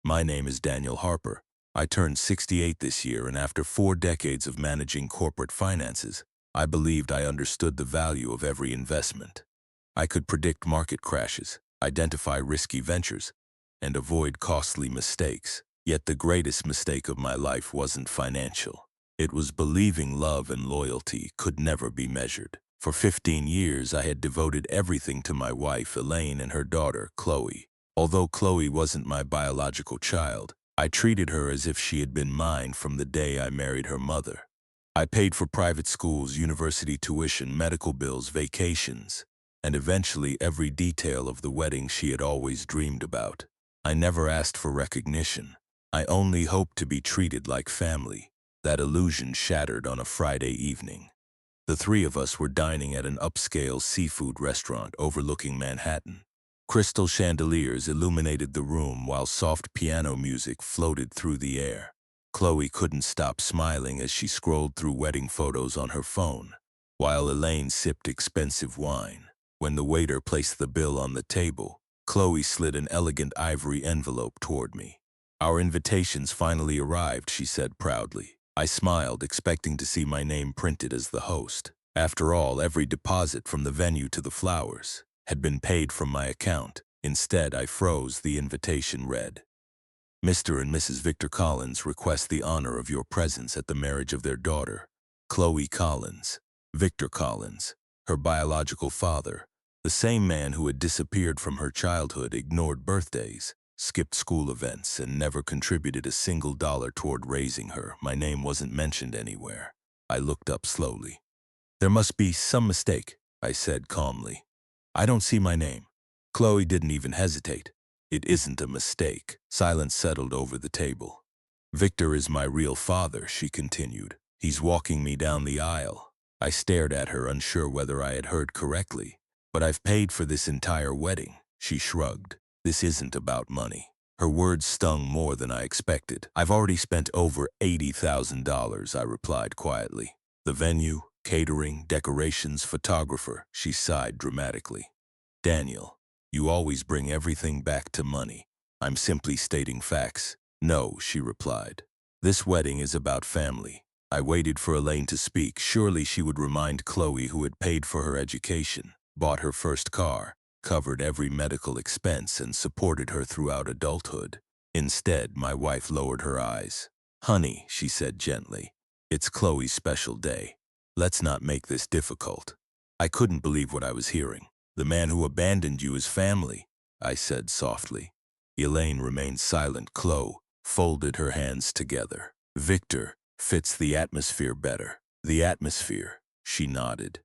My name is Daniel Harper. I turned 68 this year, and after 4 decades of managing corporate finances, I believed I understood the value of every investment. I could predict market crashes, identify risky ventures, and avoid costly mistakes. Yet the greatest mistake of my life wasn't financial. It was believing love and loyalty could never be measured. For 15 years, I had devoted everything to my wife, Elaine, and her daughter, Chloe. Although Chloe wasn't my biological child, I treated her as if she had been mine from the day I married her mother. I paid for private schools, university tuition, medical bills, vacations, and eventually every detail of the wedding she had always dreamed about. I never asked for recognition. I only hoped to be treated like family. That illusion shattered on a Friday evening. The three of us were dining at an upscale seafood restaurant overlooking Manhattan. Crystal chandeliers illuminated the room while soft piano music floated through the air. Chloe couldn't stop smiling as she scrolled through wedding photos on her phone, while Elaine sipped expensive wine. When the waiter placed the bill on the table, Chloe slid an elegant ivory envelope toward me. "Our invitations finally arrived," she said proudly. I smiled, expecting to see my name printed as the host. After all, every deposit from the venue to the flowers had been paid from my account. Instead, I froze. The invitation read, "Mr. and Mrs. Victor Collins request the honor of your presence at the marriage of their daughter, Chloe Collins." Victor Collins, her biological father, the same man who had disappeared from her childhood, ignored birthdays, skipped school events, and never contributed a single dollar toward raising her. My name wasn't mentioned anywhere. I looked up slowly. "There must be some mistake," I said calmly. "I don't see my name." Chloe didn't even hesitate. "It isn't a mistake." Silence settled over the table. "Victor is my real father," she continued. "He's walking me down the aisle." I stared at her, unsure whether I had heard correctly. "But I've paid for this entire wedding," she shrugged. "This isn't about money." Her words stung more than I expected. "I've already spent over $80,000, I replied quietly. "The venue, catering, decorations, photographer," she sighed dramatically. "Daniel, you always bring everything back to money." "I'm simply stating facts." "No," she replied. "This wedding is about family." I waited for Elaine to speak. Surely she would remind Chloe, who had paid for her education, bought her first car, covered every medical expense, and supported her throughout adulthood. Instead, my wife lowered her eyes. "Honey," she said gently, "it's Chloe's special day. Let's not make this difficult." I couldn't believe what I was hearing. "The man who abandoned you is family," I said softly. Elaine remained silent. Chloe folded her hands together. "Victor fits the atmosphere better." "The atmosphere," she nodded.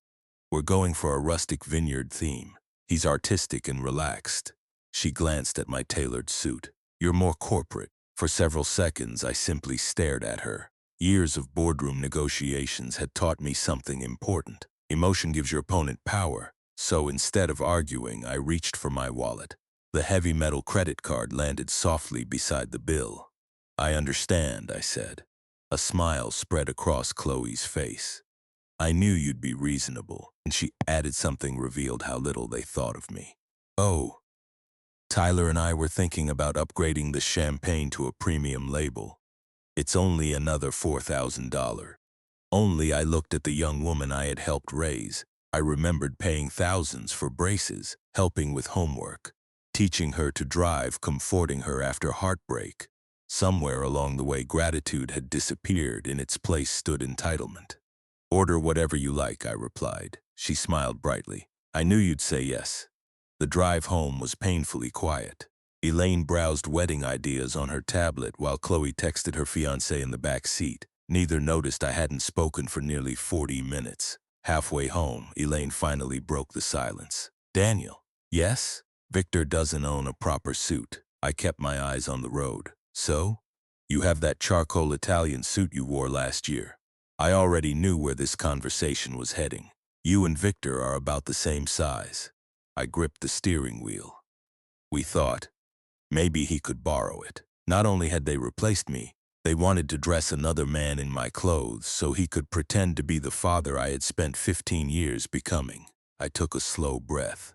"We're going for a rustic vineyard theme. He's artistic and relaxed." She glanced at my tailored suit. "You're more corporate." For several seconds, I simply stared at her. Years of boardroom negotiations had taught me something important. Emotion gives your opponent power. So instead of arguing, I reached for my wallet. The heavy metal credit card landed softly beside the bill. "I understand," I said. A smile spread across Chloe's face. "I knew you'd be reasonable," and she added something revealed how little they thought of me. "Oh, Tyler and I were thinking about upgrading the champagne to a premium label. It's only another $4,000. Only." I looked at the young woman I had helped raise. I remembered paying thousands for braces, helping with homework, teaching her to drive, comforting her after heartbreak. Somewhere along the way, gratitude had disappeared. In its place stood entitlement. "Order whatever you like," I replied. She smiled brightly. "I knew you'd say yes." The drive home was painfully quiet. Elaine browsed wedding ideas on her tablet while Chloe texted her fiancé in the back seat. Neither noticed I hadn't spoken for nearly 40 minutes. Halfway home, Elaine finally broke the silence. "Daniel." "Yes?" "Victor doesn't own a proper suit." I kept my eyes on the road. "So? You have that charcoal Italian suit you wore last year." I already knew where this conversation was heading. "You and Victor are about the same size." I gripped the steering wheel. "We thought maybe he could borrow it." Not only had they replaced me, they wanted to dress another man in my clothes so he could pretend to be the father I had spent 15 years becoming. I took a slow breath.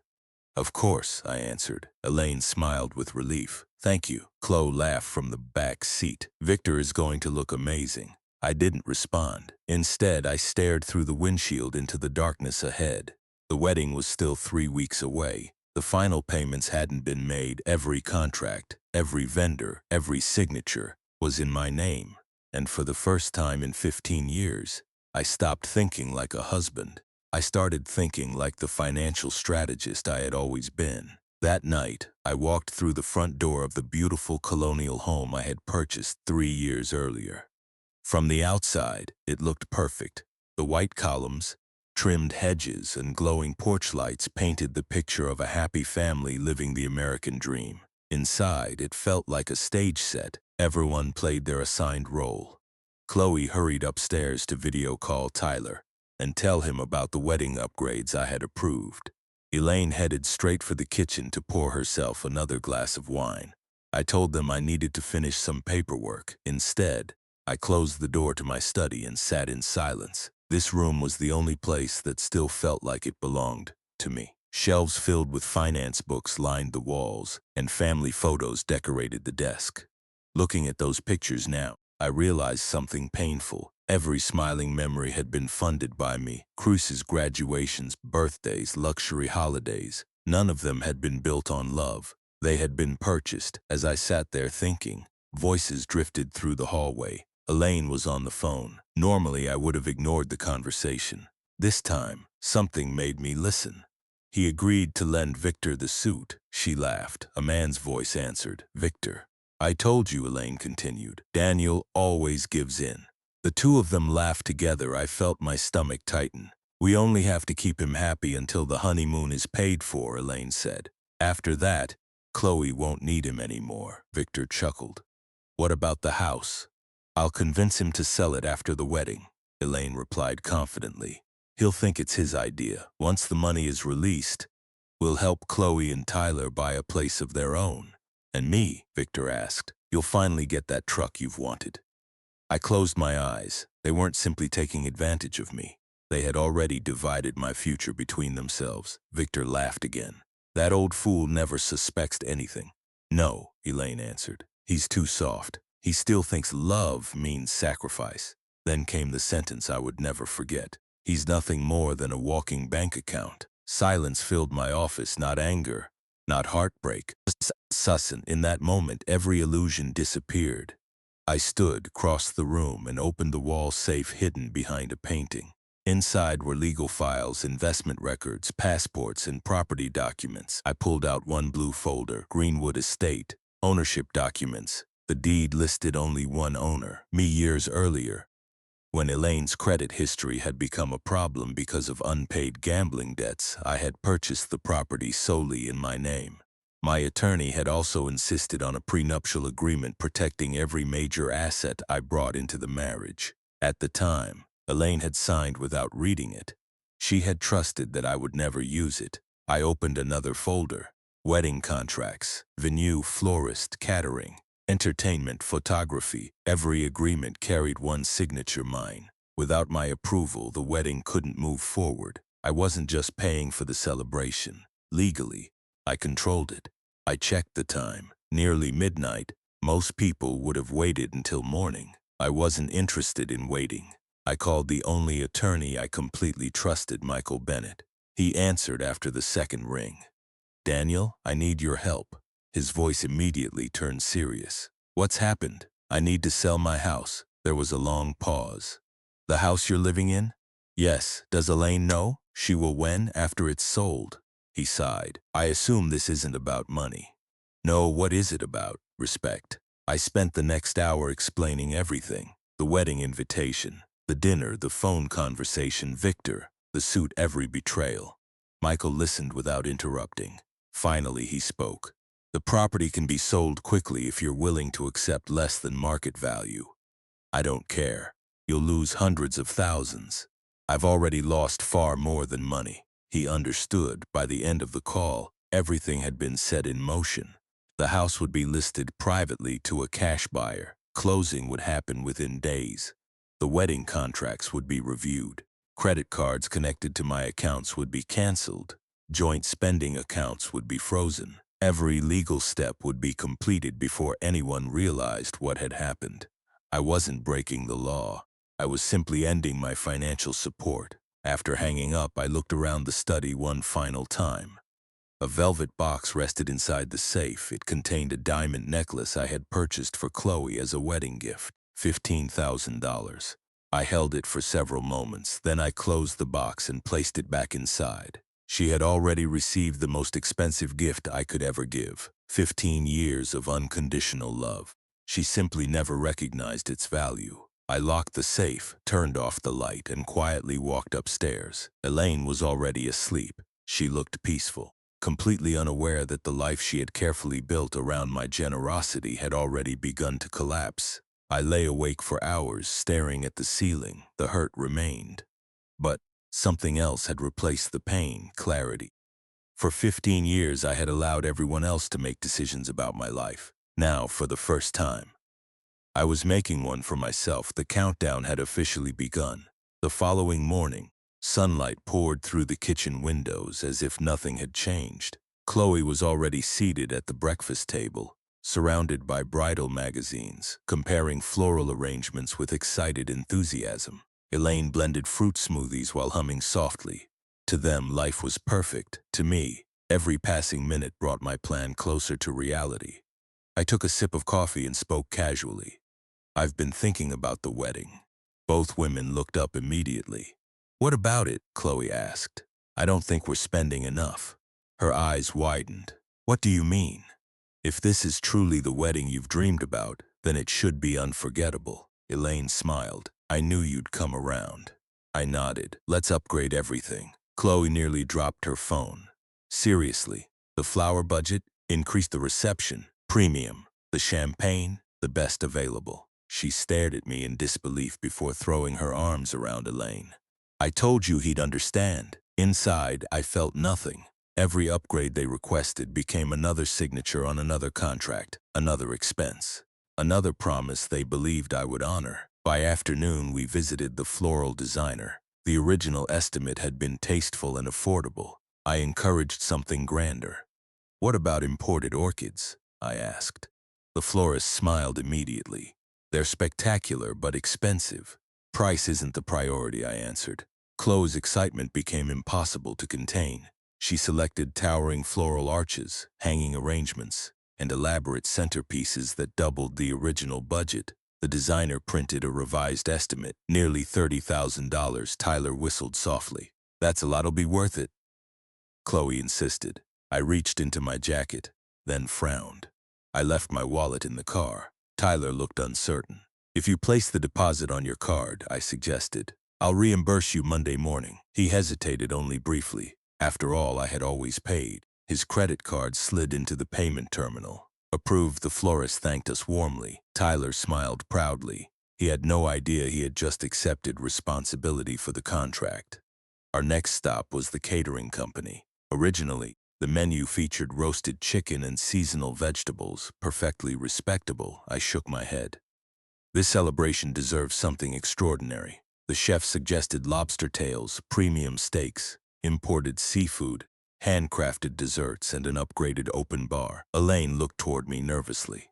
"Of course," I answered. Elaine smiled with relief. Thank you. Chloe laughed from the back seat. Victor is going to look amazing. I didn't respond. Instead, I stared through the windshield into the darkness ahead. The wedding was still 3 weeks away. The final payments hadn't been made. Every contract, every vendor, every signature was in my name. And for the first time in 15 years, I stopped thinking like a husband. I started thinking like the financial strategist I had always been. That night, I walked through the front door of the beautiful colonial home I had purchased 3 years earlier. From the outside, it looked perfect. The white columns, trimmed hedges, and glowing porch lights painted the picture of a happy family living the American dream. Inside, it felt like a stage set. Everyone played their assigned role. Chloe hurried upstairs to video call Tyler and tell him about the wedding upgrades I had approved. Elaine headed straight for the kitchen to pour herself another glass of wine. I told them I needed to finish some paperwork. Instead, I closed the door to my study and sat in silence. This room was the only place that still felt like it belonged to me. Shelves filled with finance books lined the walls, and family photos decorated the desk. Looking at those pictures now, I realized something painful. Every smiling memory had been funded by me. Cruises, graduations, birthdays, luxury holidays. None of them had been built on love. They had been purchased. As I sat there thinking, voices drifted through the hallway. Elaine was on the phone. Normally, I would have ignored the conversation. This time, something made me listen. He agreed to lend Victor the suit. She laughed. A man's voice answered, Victor. I told you, Elaine continued. Daniel always gives in. The two of them laughed together. I felt my stomach tighten. We only have to keep him happy until the honeymoon is paid for, Elaine said. After that, Chloe won't need him anymore. Victor chuckled. What about the house? I'll convince him to sell it after the wedding, Elaine replied confidently. He'll think it's his idea. Once the money is released, we'll help Chloe and Tyler buy a place of their own. And me, Victor asked, you'll finally get that truck you've wanted. I closed my eyes. They weren't simply taking advantage of me. They had already divided my future between themselves. Victor laughed again. That old fool never suspects anything. No, Elaine answered. He's too soft. He still thinks love means sacrifice. Then came the sentence I would never forget. He's nothing more than a walking bank account. Silence filled my office, not anger, not heartbreak. Susan, in that moment, every illusion disappeared. I stood, crossed the room, and opened the wall safe hidden behind a painting. Inside were legal files, investment records, passports, and property documents. I pulled out one blue folder, Greenwood Estate, ownership documents. The deed listed only one owner, me years earlier, when Elaine's credit history had become a problem because of unpaid gambling debts. I had purchased the property solely in my name. My attorney had also insisted on a prenuptial agreement protecting every major asset I brought into the marriage. At the time, Elaine had signed without reading it. She had trusted that I would never use it. I opened another folder. Wedding contracts, venue, florist, catering, entertainment, photography. Every agreement carried one signature, mine. Without my approval, the wedding couldn't move forward. I wasn't just paying for the celebration. Legally, I controlled it. I checked the time. Nearly midnight. Most people would have waited until morning. I wasn't interested in waiting. I called the only attorney I completely trusted, Michael Bennett. He answered after the second ring. Daniel, I need your help. His voice immediately turned serious. What's happened? I need to sell my house. There was a long pause. The house you're living in? Yes. Does Elaine know? She will when? After it's sold. He sighed. I assume this isn't about money. No, what is it about? Respect. I spent the next hour explaining everything. The wedding invitation, the dinner, the phone conversation, Victor, the suit, every betrayal. Michael listened without interrupting. Finally, he spoke. The property can be sold quickly if you're willing to accept less than market value. I don't care. You'll lose hundreds of thousands. I've already lost far more than money. He understood. By the end of the call, everything had been set in motion. The house would be listed privately to a cash buyer. Closing would happen within days. The wedding contracts would be reviewed. Credit cards connected to my accounts would be canceled. Joint spending accounts would be frozen. Every legal step would be completed before anyone realized what had happened. I wasn't breaking the law. I was simply ending my financial support. After hanging up, I looked around the study one final time. A velvet box rested inside the safe. It contained a diamond necklace I had purchased for Chloe as a wedding gift, $15,000. I held it for several moments, then I closed the box and placed it back inside. She had already received the most expensive gift I could ever give, 15 years of unconditional love. She simply never recognized its value. I locked the safe, turned off the light, and quietly walked upstairs. Elaine was already asleep. She looked peaceful, completely unaware that the life she had carefully built around my generosity had already begun to collapse. I lay awake for hours, staring at the ceiling. The hurt remained. But something else had replaced the pain: clarity. For 15 years, I had allowed everyone else to make decisions about my life. Now, for the first time, I was making one for myself. The countdown had officially begun. The following morning, sunlight poured through the kitchen windows as if nothing had changed. Chloe was already seated at the breakfast table, surrounded by bridal magazines, comparing floral arrangements with excited enthusiasm. Elaine blended fruit smoothies while humming softly. To them, life was perfect. To me, every passing minute brought my plan closer to reality. I took a sip of coffee and spoke casually. "I've been thinking about the wedding." Both women looked up immediately. "What about it?" Chloe asked. "I don't think we're spending enough." Her eyes widened. "What do you mean?" "If this is truly the wedding you've dreamed about, then it should be unforgettable." Elaine smiled. "I knew you'd come around." I nodded. "Let's upgrade everything." Chloe nearly dropped her phone. "Seriously, the flower budget, increase the reception, premium, the champagne, the best available." She stared at me in disbelief before throwing her arms around Elaine. "I told you he'd understand." Inside, I felt nothing. Every upgrade they requested became another signature on another contract, another expense, another promise they believed I would honor. By afternoon, we visited the floral designer. The original estimate had been tasteful and affordable. I encouraged something grander. "What about imported orchids?" I asked. The florist smiled immediately. "They're spectacular but expensive." "Price isn't the priority," I answered. Chloe's excitement became impossible to contain. She selected towering floral arches, hanging arrangements, and elaborate centerpieces that doubled the original budget. The designer printed a revised estimate, nearly $30,000. Tyler whistled softly. "That's a lot'll be worth it," Chloe insisted. I reached into my jacket, then frowned. I left my wallet in the car. Tyler looked uncertain. "If you place the deposit on your card," I suggested, "I'll reimburse you Monday morning." He hesitated only briefly. After all, I had always paid. His credit card slid into the payment terminal. "Approved." The florist thanked us warmly. Tyler smiled proudly. He had no idea he had just accepted responsibility for the contract. Our next stop was the catering company. Originally, the menu featured roasted chicken and seasonal vegetables, perfectly respectable. I shook my head. This celebration deserves something extraordinary. The chef suggested lobster tails, premium steaks, imported seafood, handcrafted desserts, and an upgraded open bar. Elaine looked toward me nervously.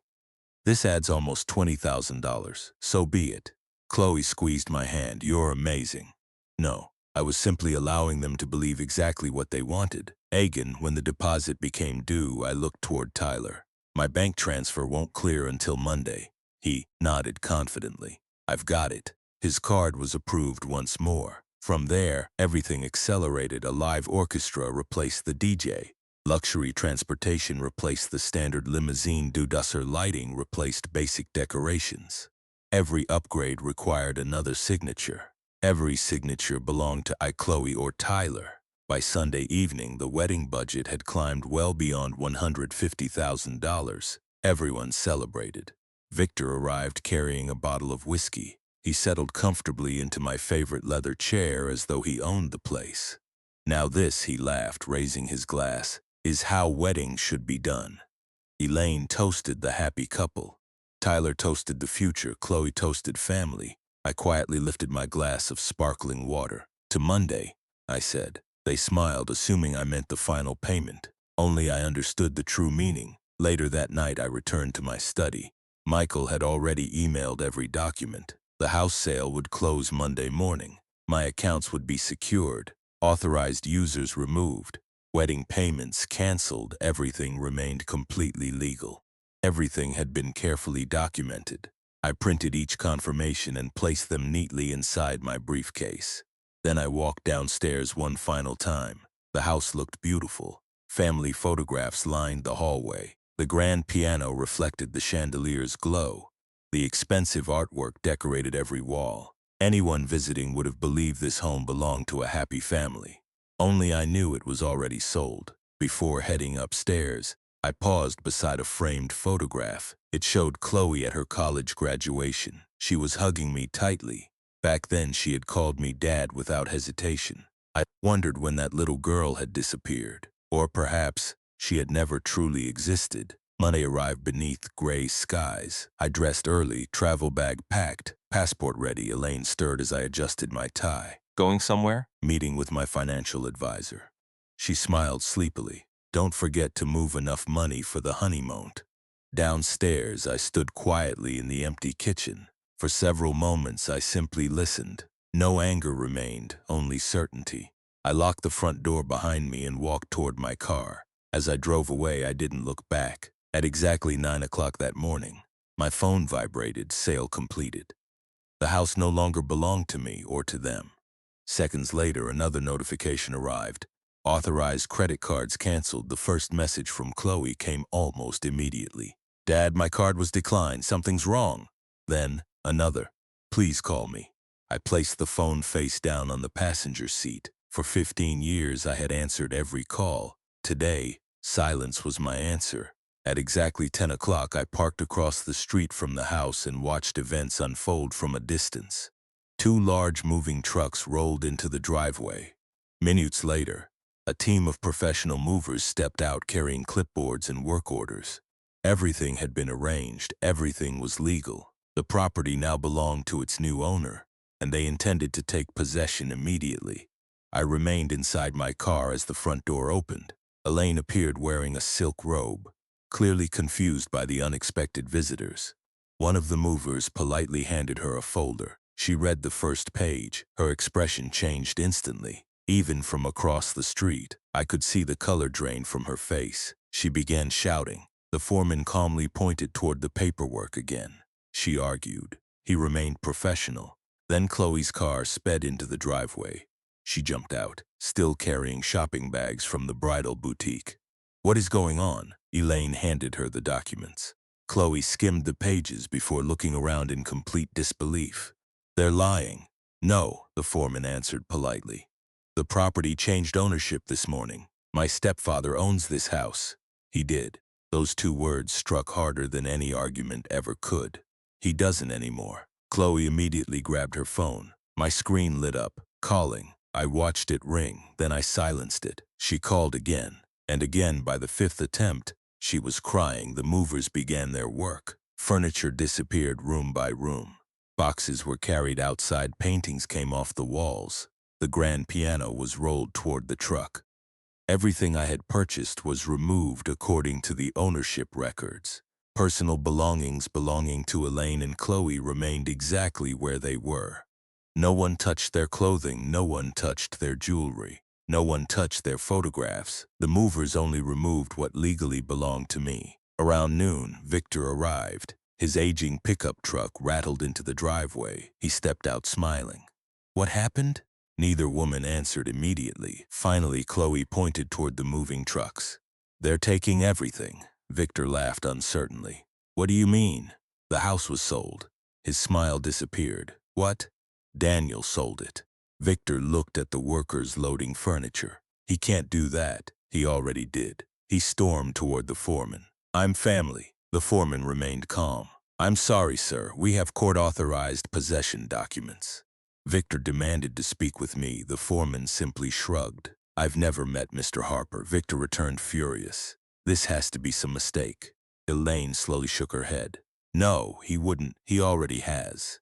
"This adds almost $20,000. So be it." Chloe squeezed my hand. "You're amazing." "No, I was simply allowing them to believe exactly what they wanted." Again, when the deposit became due, I looked toward Tyler. "My bank transfer won't clear until Monday." He nodded confidently. "I've got it." His card was approved once more. From there, everything accelerated. A live orchestra replaced the DJ. Luxury transportation replaced the standard limousine. Dusser lighting replaced basic decorations. Every upgrade required another signature. Every signature belonged to Chloe or Tyler. By Sunday evening, the wedding budget had climbed well beyond $150,000. Everyone celebrated. Victor arrived carrying a bottle of whiskey. He settled comfortably into my favorite leather chair as though he owned the place. "Now this," he laughed, raising his glass, "is how weddings should be done." Elaine toasted the happy couple. Tyler toasted the future. Chloe toasted family. I quietly lifted my glass of sparkling water. "To Monday," I said. They smiled, assuming I meant the final payment. Only I understood the true meaning. Later that night, I returned to my study. Michael had already emailed every document. The house sale would close Monday morning. My accounts would be secured, authorized users removed, wedding payments canceled. Everything remained completely legal. Everything had been carefully documented. I printed each confirmation and placed them neatly inside my briefcase. Then I walked downstairs one final time. The house looked beautiful. Family photographs lined the hallway. The grand piano reflected the chandelier's glow. The expensive artwork decorated every wall. Anyone visiting would have believed this home belonged to a happy family. Only I knew it was already sold. Before heading upstairs, I paused beside a framed photograph. It showed Chloe at her college graduation. She was hugging me tightly. Back then, she had called me Dad without hesitation. I wondered when that little girl had disappeared. Or perhaps she had never truly existed. Monday arrived beneath gray skies. I dressed early, travel bag packed, passport ready. Elaine stirred as I adjusted my tie. Going somewhere? Meeting with my financial advisor. She smiled sleepily. Don't forget to move enough money for the honeymoon. Downstairs, I stood quietly in the empty kitchen. For several moments, I simply listened. No anger remained, only certainty. I locked the front door behind me and walked toward my car. As I drove away, I didn't look back. At exactly 9 o'clock that morning, my phone vibrated, sale completed. The house no longer belonged to me or to them. Seconds later, another notification arrived. Authorized credit cards canceled. The first message from Chloe came almost immediately. Dad, my card was declined. Something's wrong. Then, another. Please call me. I placed the phone face down on the passenger seat. For 15 years, I had answered every call. Today, silence was my answer. At exactly 10 o'clock, I parked across the street from the house and watched events unfold from a distance. Two large moving trucks rolled into the driveway. Minutes later, a team of professional movers stepped out carrying clipboards and work orders. Everything had been arranged. Everything was legal. The property now belonged to its new owner, and they intended to take possession immediately. I remained inside my car as the front door opened. Elaine appeared wearing a silk robe, clearly confused by the unexpected visitors. One of the movers politely handed her a folder. She read the first page. Her expression changed instantly. Even from across the street, I could see the color drain from her face. She began shouting. The foreman calmly pointed toward the paperwork again. She argued. He remained professional. Then Chloe's car sped into the driveway. She jumped out, still carrying shopping bags from the bridal boutique. What is going on? Elaine handed her the documents. Chloe skimmed the pages before looking around in complete disbelief. They're lying. No, the foreman answered politely. The property changed ownership this morning. My stepfather owns this house. He did. Those two words struck harder than any argument ever could. He doesn't anymore. Chloe immediately grabbed her phone. My screen lit up, calling. I watched it ring, then I silenced it. She called again, and again. By the fifth attempt, she was crying. The movers began their work. Furniture disappeared room by room. Boxes were carried outside. Paintings came off the walls. The grand piano was rolled toward the truck. Everything I had purchased was removed according to the ownership records. Personal belongings belonging to Elaine and Chloe remained exactly where they were. No one touched their clothing, no one touched their jewelry, no one touched their photographs. The movers only removed what legally belonged to me. Around noon, Victor arrived. His aging pickup truck rattled into the driveway. He stepped out smiling. What happened? Neither woman answered immediately. Finally, Chloe pointed toward the moving trucks. They're taking everything. Victor laughed uncertainly. What do you mean? The house was sold. His smile disappeared. What? Daniel sold it. Victor looked at the workers loading furniture. He can't do that. He already did. He stormed toward the foreman. I'm family. The foreman remained calm. I'm sorry, sir. We have court-authorized possession documents. Victor demanded to speak with me. The foreman simply shrugged. I've never met Mr. Harper. Victor returned furious. This has to be some mistake. Elaine slowly shook her head. No, he wouldn't. He already has.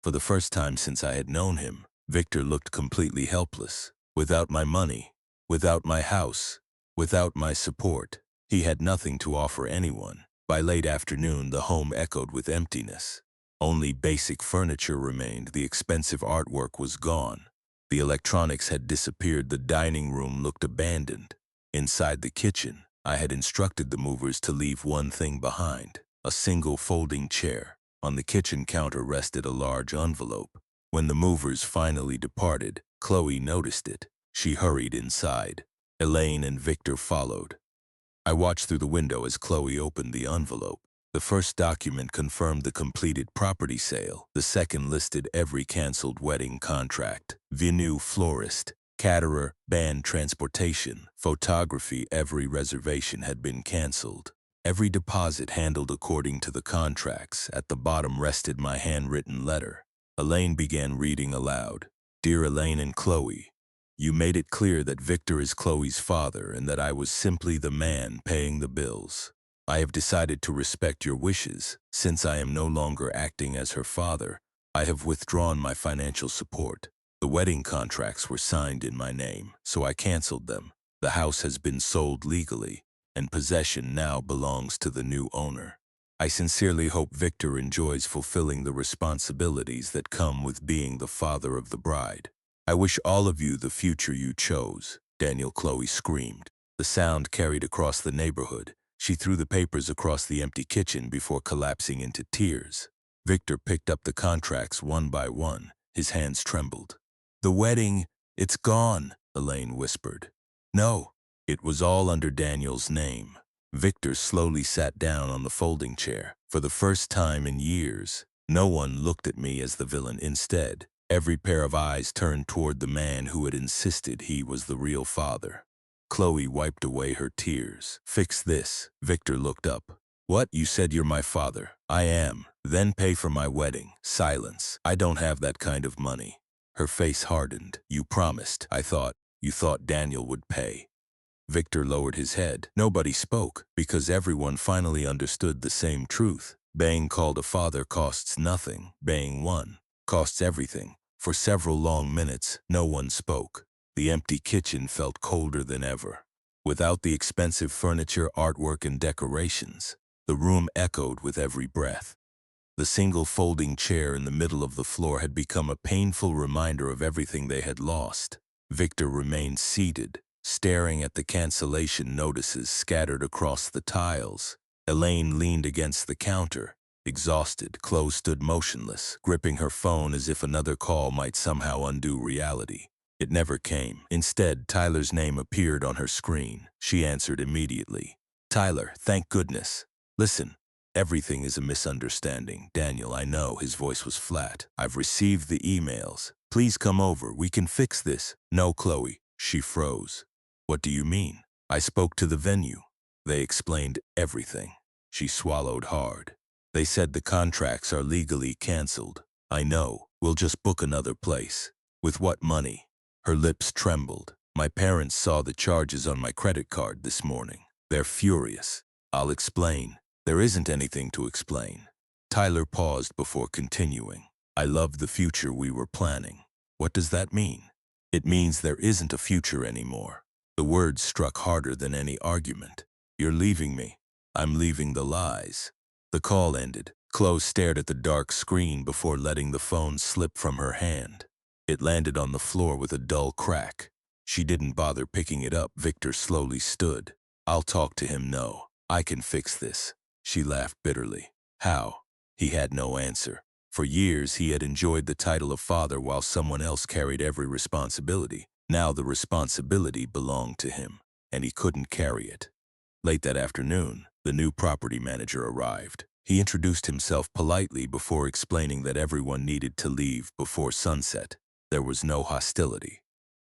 For the first time since I had known him, Victor looked completely helpless. Without my money, without my house, Without my support, he had nothing to offer anyone. By late afternoon, the home echoed with emptiness. Only basic furniture remained. The expensive artwork was gone. The electronics had disappeared. The dining room looked abandoned. Inside the kitchen, I had instructed the movers to leave one thing behind, a single folding chair. On the kitchen counter rested a large envelope. When the movers finally departed, Chloe noticed it. She hurried inside. Elaine and Victor followed. I watched through the window as Chloe opened the envelope. The first document confirmed the completed property sale. The second listed every canceled wedding contract. Venue florist, caterer, band transportation, photography. Every reservation had been canceled. Every deposit handled according to the contracts. At the bottom rested my handwritten letter. Elaine began reading aloud. Dear Elaine and Chloe, you made it clear that Victor is Chloe's father and that I was simply the man paying the bills. I have decided to respect your wishes. Since I am no longer acting as her father, I have withdrawn my financial support. The wedding contracts were signed in my name, so I canceled them. The house has been sold legally, and possession now belongs to the new owner. I sincerely hope Victor enjoys fulfilling the responsibilities that come with being the father of the bride. I wish all of you the future you chose, Daniel. Chloe screamed. The sound carried across the neighborhood. She threw the papers across the empty kitchen before collapsing into tears. Victor picked up the contracts one by one. His hands trembled. The wedding, it's gone, Elaine whispered. No, it was all under Daniel's name. Victor slowly sat down on the folding chair. For the first time in years, no one looked at me as the villain. Instead, every pair of eyes turned toward the man who had insisted he was the real father. Chloe wiped away her tears. Fix this. Victor looked up. What? You said you're my father. I am. Then pay for my wedding. Silence. I don't have that kind of money. Her face hardened. You promised. You thought Daniel would pay. Victor lowered his head. Nobody spoke, because everyone finally understood the same truth. Being called a father costs nothing. Being one costs everything. For several long minutes, no one spoke. The empty kitchen felt colder than ever. Without the expensive furniture, artwork, and decorations, the room echoed with every breath. The single folding chair in the middle of the floor had become a painful reminder of everything they had lost. Victor remained seated, staring at the cancellation notices scattered across the tiles. Elaine leaned against the counter, exhausted. Chloe stood motionless, gripping her phone as if another call might somehow undo reality. It never came. Instead, Tyler's name appeared on her screen. She answered immediately. Tyler, thank goodness. Listen, everything is a misunderstanding. Daniel, I know. His voice was flat. I've received the emails. Please come over. We can fix this. No, Chloe. She froze. What do you mean? I spoke to the venue. They explained everything. She swallowed hard. They said the contracts are legally canceled. I know. We'll just book another place. With what money? Her lips trembled. My parents saw the charges on my credit card this morning. They're furious. I'll explain. There isn't anything to explain. Tyler paused before continuing. I loved the future we were planning. What does that mean? It means there isn't a future anymore. The words struck harder than any argument. You're leaving me. I'm leaving the lies. The call ended. Chloe stared at the dark screen before letting the phone slip from her hand. It landed on the floor with a dull crack. She didn't bother picking it up. Victor slowly stood. I'll talk to him. No, I can fix this. She laughed bitterly. How? He had no answer. For years, he had enjoyed the title of father while someone else carried every responsibility. Now the responsibility belonged to him, and he couldn't carry it. Late that afternoon, the new property manager arrived. He introduced himself politely before explaining that everyone needed to leave before sunset. There was no hostility,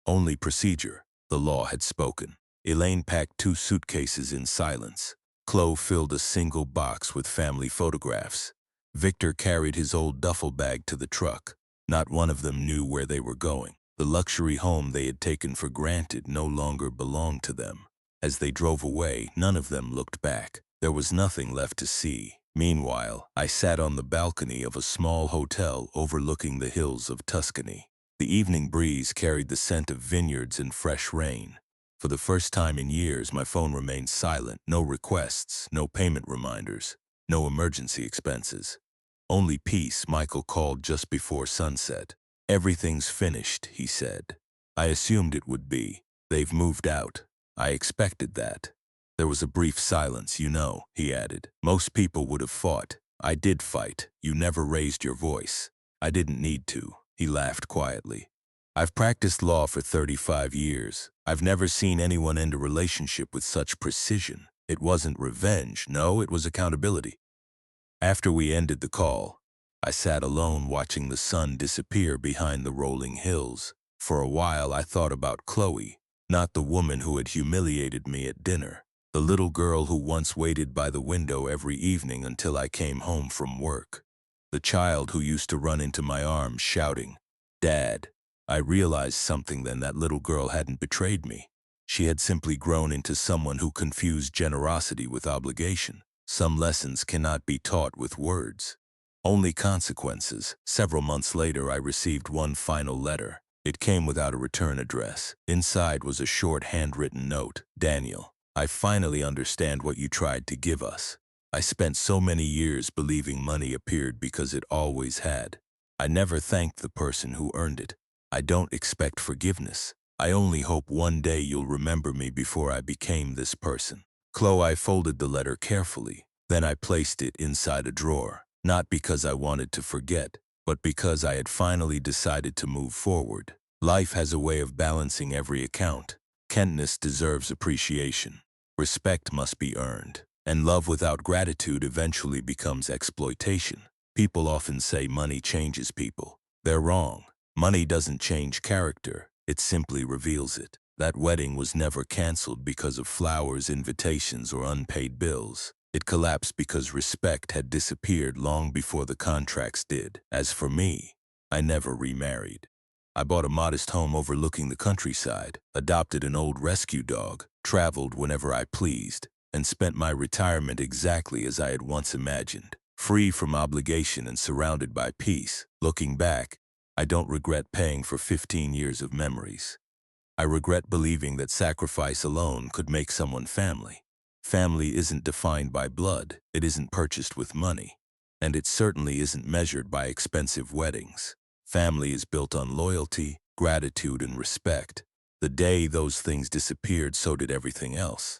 only procedure. The law had spoken. Elaine packed 2 suitcases in silence. Chloe filled a single box with family photographs. Victor carried his old duffel bag to the truck. Not one of them knew where they were going. The luxury home they had taken for granted no longer belonged to them. As they drove away, none of them looked back. There was nothing left to see. Meanwhile, I sat on the balcony of a small hotel overlooking the hills of Tuscany. The evening breeze carried the scent of vineyards and fresh rain. For the first time in years, my phone remained silent. No requests, no payment reminders, no emergency expenses. Only peace. Michael called just before sunset. "Everything's finished," he said. I assumed it would be. "They've moved out." I expected that. There was a brief silence. "You know," he added, "most people would have fought. I did fight. You never raised your voice." "I didn't need to," he laughed quietly. "I've practiced law for 35 years. I've never seen anyone end a relationship with such precision. It wasn't revenge. No, it was accountability." After we ended the call, I sat alone watching the sun disappear behind the rolling hills. For a while I thought about Chloe, not the woman who had humiliated me at dinner, the little girl who once waited by the window every evening until I came home from work, the child who used to run into my arms shouting, "Dad." I realized something then. That little girl hadn't betrayed me. She had simply grown into someone who confused generosity with obligation. Some lessons cannot be taught with words, only consequences. Several months later, I received one final letter. It came without a return address. Inside was a short handwritten note. "Daniel, I finally understand what you tried to give us. I spent so many years believing money appeared because it always had. I never thanked the person who earned it. I don't expect forgiveness. I only hope one day you'll remember me before I became this person." Chloe. I folded the letter carefully. Then I placed it inside a drawer, not because I wanted to forget, but because I had finally decided to move forward. Life has a way of balancing every account. Kindness deserves appreciation. Respect must be earned. And love without gratitude eventually becomes exploitation. People often say money changes people. They're wrong. Money doesn't change character. It simply reveals it. That wedding was never canceled because of flowers, invitations, or unpaid bills. It collapsed because respect had disappeared long before the contracts did. As for me, I never remarried. I bought a modest home overlooking the countryside, adopted an old rescue dog, traveled whenever I pleased, and spent my retirement exactly as I had once imagined, free from obligation and surrounded by peace. Looking back, I don't regret paying for 15 years of memories. I regret believing that sacrifice alone could make someone family. Family isn't defined by blood, it isn't purchased with money, and it certainly isn't measured by expensive weddings. Family is built on loyalty, gratitude, and respect. The day those things disappeared, so did everything else.